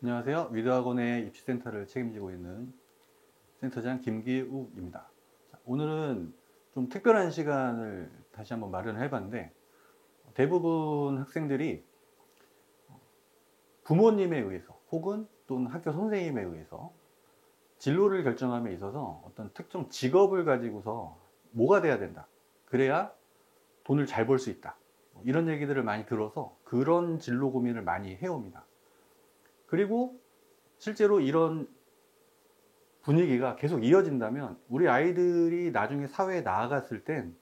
안녕하세요. 위드학원의 입시센터를 책임지고 있는 센터장 김기욱입니다. 오늘은 좀 특별한 시간을 다시 한번 마련을 해봤는데, 대부분 학생들이 부모님에 의해서 혹은 또는 학교 선생님에 의해서 진로를 결정함에 있어서 어떤 특정 직업을 가지고서 뭐가 돼야 된다, 그래야 돈을 잘 벌 수 있다, 이런 얘기들을 많이 들어서 그런 진로 고민을 많이 해옵니다. 그리고 실제로 이런 분위기가 계속 이어진다면 우리 아이들이 나중에 사회에 나아갔을 땐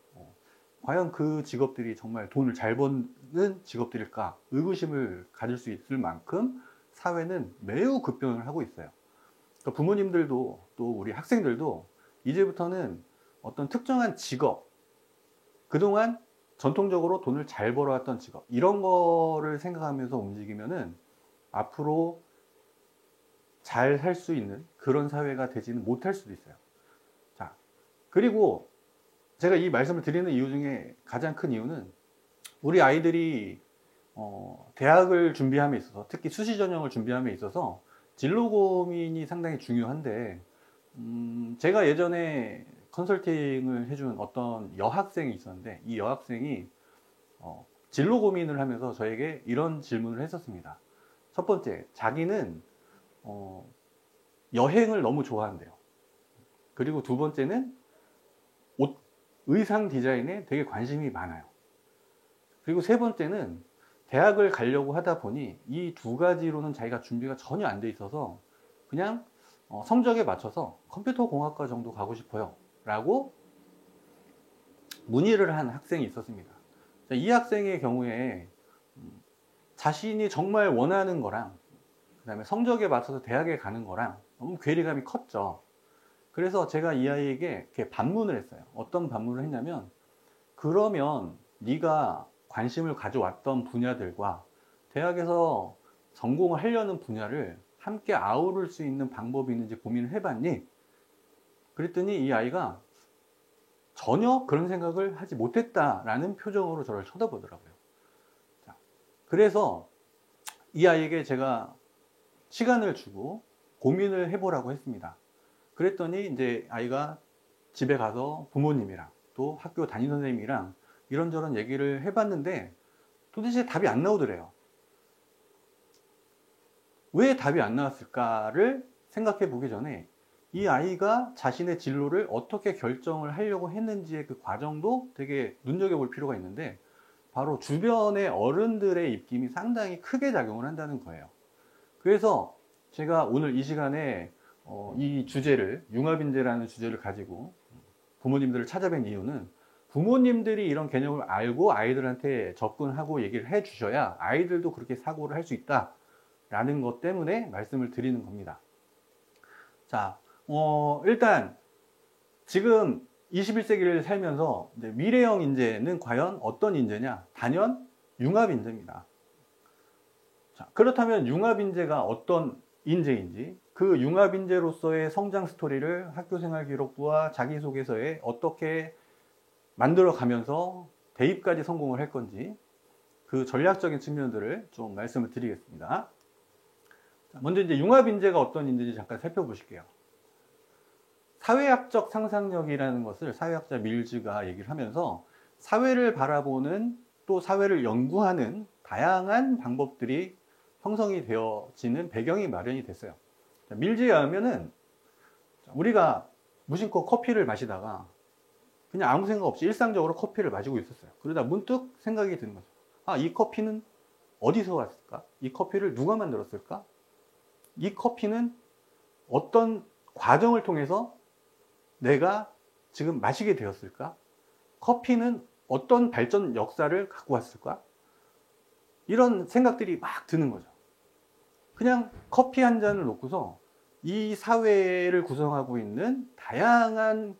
과연 그 직업들이 정말 돈을 잘 버는 직업들일까 의구심을 가질 수 있을 만큼 사회는 매우 급변을 하고 있어요. 그러니까 부모님들도 또 우리 학생들도 이제부터는 어떤 특정한 직업, 그동안 전통적으로 돈을 잘 벌어왔던 직업, 이런 거를 생각하면서 움직이면은 앞으로 잘 살 수 있는 그런 사회가 되지는 못할 수도 있어요. 자, 그리고 제가 이 말씀을 드리는 이유 중에 가장 큰 이유는 우리 아이들이 대학을 준비함에 있어서, 특히 수시 전형을 준비함에 있어서 진로 고민이 상당히 중요한데, 제가 예전에 컨설팅을 해준 어떤 여학생이 있었는데, 이 여학생이 진로 고민을 하면서 저에게 이런 질문을 했었습니다. 첫 번째, 자기는 여행을 너무 좋아한대요. 그리고 두 번째는 의상 디자인에 되게 관심이 많아요. 그리고 세 번째는 대학을 가려고 하다 보니 이 두 가지로는 자기가 준비가 전혀 안 돼 있어서 그냥 성적에 맞춰서 컴퓨터 공학과 정도 가고 싶어요 라고 문의를 한 학생이 있었습니다. 이 학생의 경우에 자신이 정말 원하는 거랑 그 다음에 성적에 맞춰서 대학에 가는 거랑 너무 괴리감이 컸죠. 그래서 제가 이 아이에게 이렇게 반문을 했어요. 어떤 반문을 했냐면, 그러면 네가 관심을 가져왔던 분야들과 대학에서 전공을 하려는 분야를 함께 아우를 수 있는 방법이 있는지 고민을 해봤니? 그랬더니 이 아이가 전혀 그런 생각을 하지 못했다라는 표정으로 저를 쳐다보더라고요. 자, 그래서 이 아이에게 제가 시간을 주고 고민을 해보라고 했습니다. 그랬더니 이제 아이가 집에 가서 부모님이랑 또 학교 담임 선생님이랑 이런저런 얘기를 해봤는데 도대체 답이 안 나오더래요. 왜 답이 안 나왔을까를 생각해 보기 전에 이 아이가 자신의 진로를 어떻게 결정을 하려고 했는지의 그 과정도 되게 눈여겨볼 필요가 있는데, 바로 주변의 어른들의 입김이 상당히 크게 작용을 한다는 거예요. 그래서 제가 오늘 이 시간에 이 주제를, 융합인재라는 주제를 가지고 부모님들을 찾아뵌 이유는, 부모님들이 이런 개념을 알고 아이들한테 접근하고 얘기를 해 주셔야 아이들도 그렇게 사고를 할 수 있다 라는 것 때문에 말씀을 드리는 겁니다. 자, 일단 지금 21세기를 살면서 미래형 인재는 과연 어떤 인재냐? 단연 융합인재입니다. 자, 그렇다면 융합인재가 어떤 인재인지, 그 융합인재로서의 성장 스토리를 학교생활기록부와 자기소개서에 어떻게 만들어가면서 대입까지 성공을 할 건지, 그 전략적인 측면들을 좀 말씀을 드리겠습니다. 먼저 이제 융합인재가 어떤 인재인지 잠깐 살펴보실게요. 사회학적 상상력이라는 것을 사회학자 밀즈가 얘기를 하면서 사회를 바라보는, 또 사회를 연구하는 다양한 방법들이 형성이 되어지는 배경이 마련이 됐어요. 밀즈에 의하면은 우리가 무심코 커피를 마시다가 그냥 아무 생각 없이 일상적으로 커피를 마시고 있었어요. 그러다 문득 생각이 드는 거죠. 아, 이 커피는 어디서 왔을까? 이 커피를 누가 만들었을까? 이 커피는 어떤 과정을 통해서 내가 지금 마시게 되었을까? 커피는 어떤 발전 역사를 갖고 왔을까? 이런 생각들이 막 드는 거죠. 그냥 커피 한 잔을 놓고서 이 사회를 구성하고 있는 다양한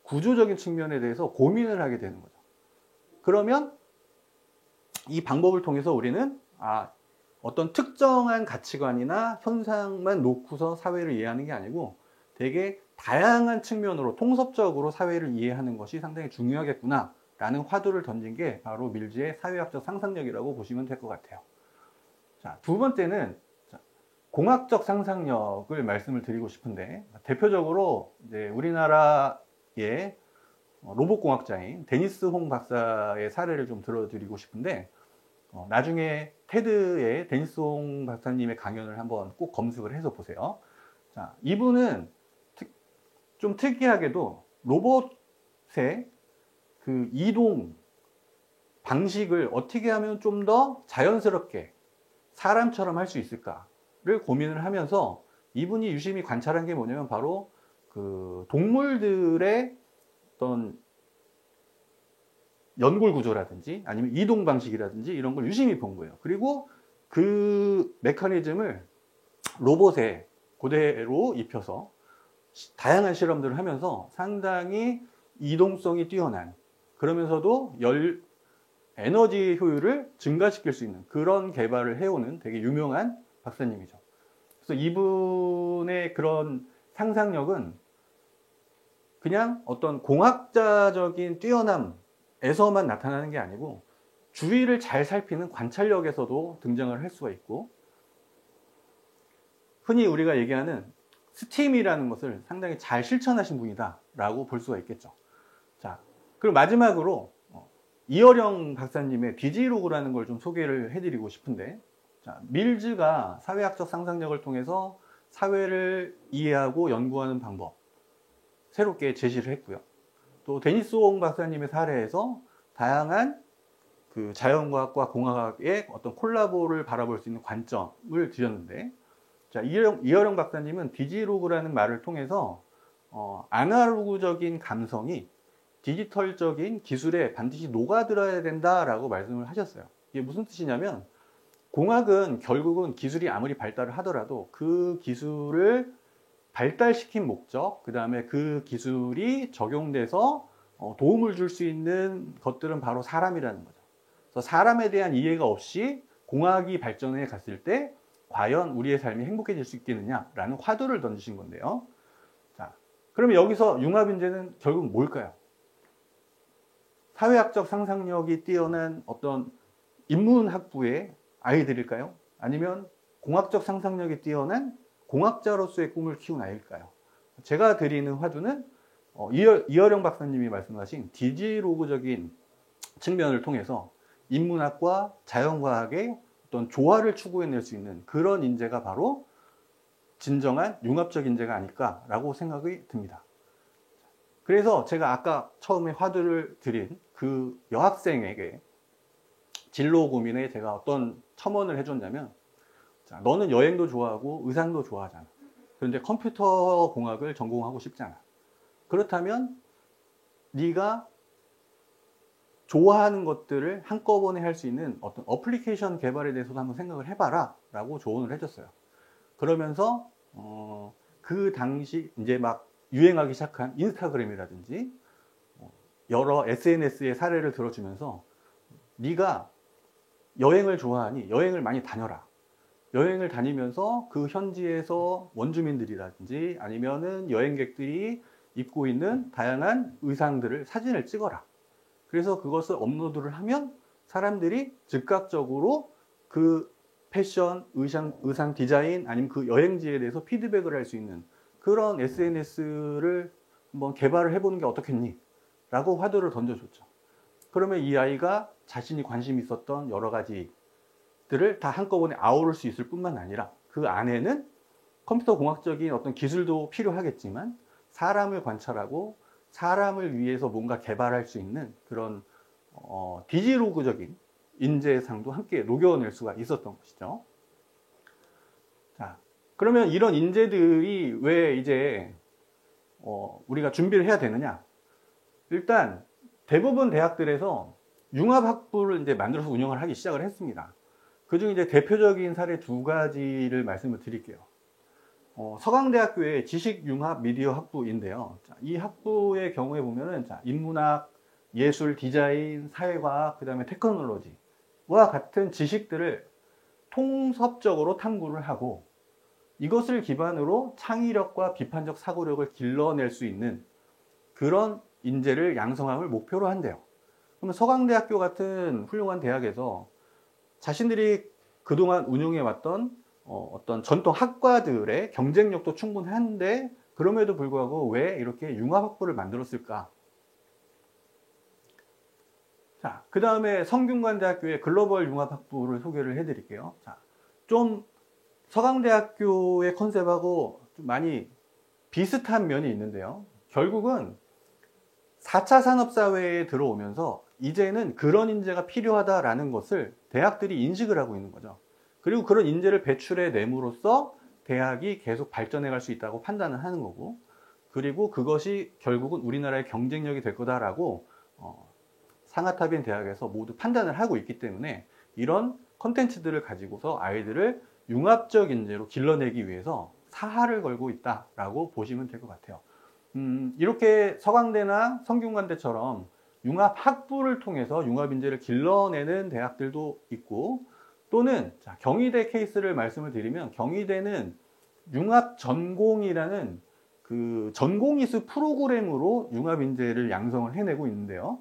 구조적인 측면에 대해서 고민을 하게 되는 거죠. 그러면 이 방법을 통해서 우리는 어떤 특정한 가치관이나 현상만 놓고서 사회를 이해하는 게 아니고 되게 다양한 측면으로 통섭적으로 사회를 이해하는 것이 상당히 중요하겠구나 라는 화두를 던진 게 바로 밀즈의 사회학적 상상력이라고 보시면 될 것 같아요. 자, 두 번째는 공학적 상상력을 말씀을 드리고 싶은데, 대표적으로 이제 우리나라의 로봇공학자인 데니스 홍 박사의 사례를 좀 들어드리고 싶은데, 나중에 테드의 데니스 홍 박사님의 강연을 한번 꼭 검색을 해서 보세요. 자, 이분은 좀 특이하게도 로봇의 그 이동 방식을 어떻게 하면 좀 더 자연스럽게 사람처럼 할 수 있을까를 고민을 하면서, 이분이 유심히 관찰한 게 뭐냐면 바로 그 동물들의 어떤 연골 구조라든지 아니면 이동 방식이라든지 이런 걸 유심히 본 거예요. 그리고 그 메커니즘을 로봇에 그대로 입혀서 다양한 실험들을 하면서 상당히 이동성이 뛰어난, 그러면서도 에너지 효율을 증가시킬 수 있는 그런 개발을 해오는 되게 유명한 박사님이죠. 그래서 이분의 그런 상상력은 그냥 어떤 공학자적인 뛰어남에서만 나타나는 게 아니고 주위를 잘 살피는 관찰력에서도 등장을 할 수가 있고, 흔히 우리가 얘기하는 스팀이라는 것을 상당히 잘 실천하신 분이다 라고 볼 수가 있겠죠. 자, 그리고 마지막으로 이어령 박사님의 디지로그라는 걸 좀 소개를 해드리고 싶은데, 자, 밀즈가 사회학적 상상력을 통해서 사회를 이해하고 연구하는 방법 새롭게 제시를 했고요. 또 데니스 옹 박사님의 사례에서 다양한 그 자연과학과 공학의 어떤 콜라보를 바라볼 수 있는 관점을 드렸는데, 자, 이어령 박사님은 디지로그라는 말을 통해서 아날로그적인 감성이 디지털적인 기술에 반드시 녹아들어야 된다라고 말씀을 하셨어요. 이게 무슨 뜻이냐면, 공학은 결국은 기술이 아무리 발달을 하더라도 그 기술을 발달시킨 목적, 그 다음에 그 기술이 적용돼서 도움을 줄 수 있는 것들은 바로 사람이라는 거죠. 그래서 사람에 대한 이해가 없이 공학이 발전해 갔을 때 과연 우리의 삶이 행복해질 수 있겠느냐라는 화두를 던지신 건데요. 자, 그러면 여기서 융합인재는 결국 뭘까요? 사회학적 상상력이 뛰어난 어떤 인문학부의 아이들일까요? 아니면 공학적 상상력이 뛰어난 공학자로서의 꿈을 키운 아이일까요? 제가 드리는 화두는 이어령 박사님이 말씀하신 디지로그적인 측면을 통해서 인문학과 자연과학의 어떤 조화를 추구해낼 수 있는 그런 인재가 바로 진정한 융합적 인재가 아닐까라고 생각이 듭니다. 그래서 제가 아까 처음에 화두를 드린 그 여학생에게 진로 고민에 제가 어떤 첨언을 해줬냐면, 자, 너는 여행도 좋아하고 의상도 좋아하잖아. 그런데 컴퓨터 공학을 전공하고 싶잖아. 그렇다면 네가 좋아하는 것들을 한꺼번에 할 수 있는 어떤 어플리케이션 개발에 대해서도 한번 생각을 해봐라 라고 조언을 해줬어요. 그러면서 그 당시 이제 막 유행하기 시작한 인스타그램이라든지 여러 SNS의 사례를 들어주면서, 네가 여행을 좋아하니 여행을 많이 다녀라. 여행을 다니면서 그 현지에서 원주민들이라든지 아니면은 여행객들이 입고 있는 다양한 의상들을 사진을 찍어라. 그래서 그것을 업로드를 하면 사람들이 즉각적으로 그 패션, 의상 디자인 아니면 그 여행지에 대해서 피드백을 할 수 있는 그런 SNS를 한번 개발을 해보는 게 어떻겠니? 라고 화두를 던져줬죠. 그러면 이 아이가 자신이 관심 있었던 여러 가지들을 다 한꺼번에 아우를 수 있을 뿐만 아니라 그 안에는 컴퓨터 공학적인 어떤 기술도 필요하겠지만 사람을 관찰하고 사람을 위해서 뭔가 개발할 수 있는 그런 디지로그적인 인재상도 함께 녹여낼 수가 있었던 것이죠. 자, 그러면 이런 인재들이 왜 이제 우리가 준비를 해야 되느냐? 일단 대부분 대학들에서 융합학부를 이제 만들어서 운영을 하기 시작을 했습니다. 그중 이제 대표적인 사례 두 가지를 말씀을 드릴게요. 서강대학교의 지식융합 미디어 학부인데요. 자, 이 학부의 경우에 보면은 자, 인문학, 예술, 디자인, 사회과학, 그 다음에 테크놀로지와 같은 지식들을 통섭적으로 탐구를 하고 이것을 기반으로 창의력과 비판적 사고력을 길러낼 수 있는 그런 인재를 양성함을 목표로 한대요. 그러면 서강대학교 같은 훌륭한 대학에서 자신들이 그동안 운영해왔던 어떤 전통 학과들의 경쟁력도 충분한데 그럼에도 불구하고 왜 이렇게 융합학부를 만들었을까? 자, 그 다음에 성균관대학교의 글로벌 융합학부를 소개를 해드릴게요. 자, 좀 서강대학교의 컨셉하고 좀 많이 비슷한 면이 있는데요. 결국은 4차 산업사회에 들어오면서 이제는 그런 인재가 필요하다라는 것을 대학들이 인식을 하고 있는 거죠. 그리고 그런 인재를 배출해 내므로써 대학이 계속 발전해 갈 수 있다고 판단을 하는 거고, 그리고 그것이 결국은 우리나라의 경쟁력이 될 거다라고 상하탑인 대학에서 모두 판단을 하고 있기 때문에 이런 컨텐츠들을 가지고서 아이들을 융합적 인재로 길러내기 위해서 사활을 걸고 있다라고 보시면 될 것 같아요. 이렇게 서강대나 성균관대처럼 융합학부를 통해서 융합인재를 길러내는 대학들도 있고, 또는 자, 경희대 케이스를 말씀을 드리면 경희대는 융합전공이라는 그 전공이수 프로그램으로 융합인재를 양성을 해내고 있는데요.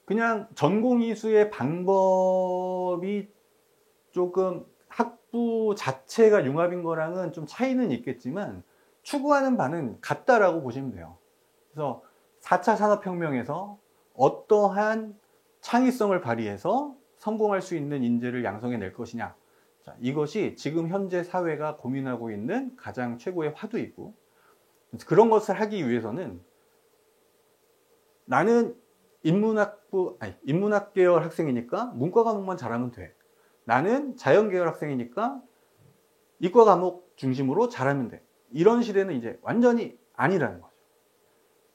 그냥 전공이수의 방법이 조금 학부 자체가 융합인 거랑은 좀 차이는 있겠지만 추구하는 바는 같다라고 보시면 돼요. 그래서 4차 산업혁명에서 어떠한 창의성을 발휘해서 성공할 수 있는 인재를 양성해 낼 것이냐. 자, 이것이 지금 현재 사회가 고민하고 있는 가장 최고의 화두이고, 그런 것을 하기 위해서는 나는 인문학 계열 학생이니까 문과 과목만 잘하면 돼. 나는 자연 계열 학생이니까 이과 과목 중심으로 잘하면 돼. 이런 시대는 이제 완전히 아니라는 거죠.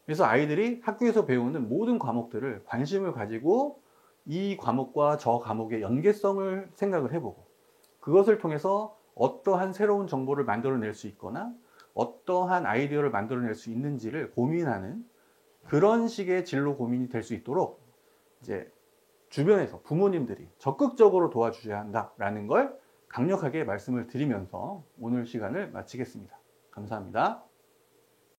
그래서 아이들이 학교에서 배우는 모든 과목들을 관심을 가지고 이 과목과 저 과목의 연계성을 생각을 해보고, 그것을 통해서 어떠한 새로운 정보를 만들어낼 수 있거나 어떠한 아이디어를 만들어낼 수 있는지를 고민하는 그런 식의 진로 고민이 될 수 있도록 이제 주변에서 부모님들이 적극적으로 도와주셔야 한다라는 걸 강력하게 말씀을 드리면서 오늘 시간을 마치겠습니다. 감사합니다.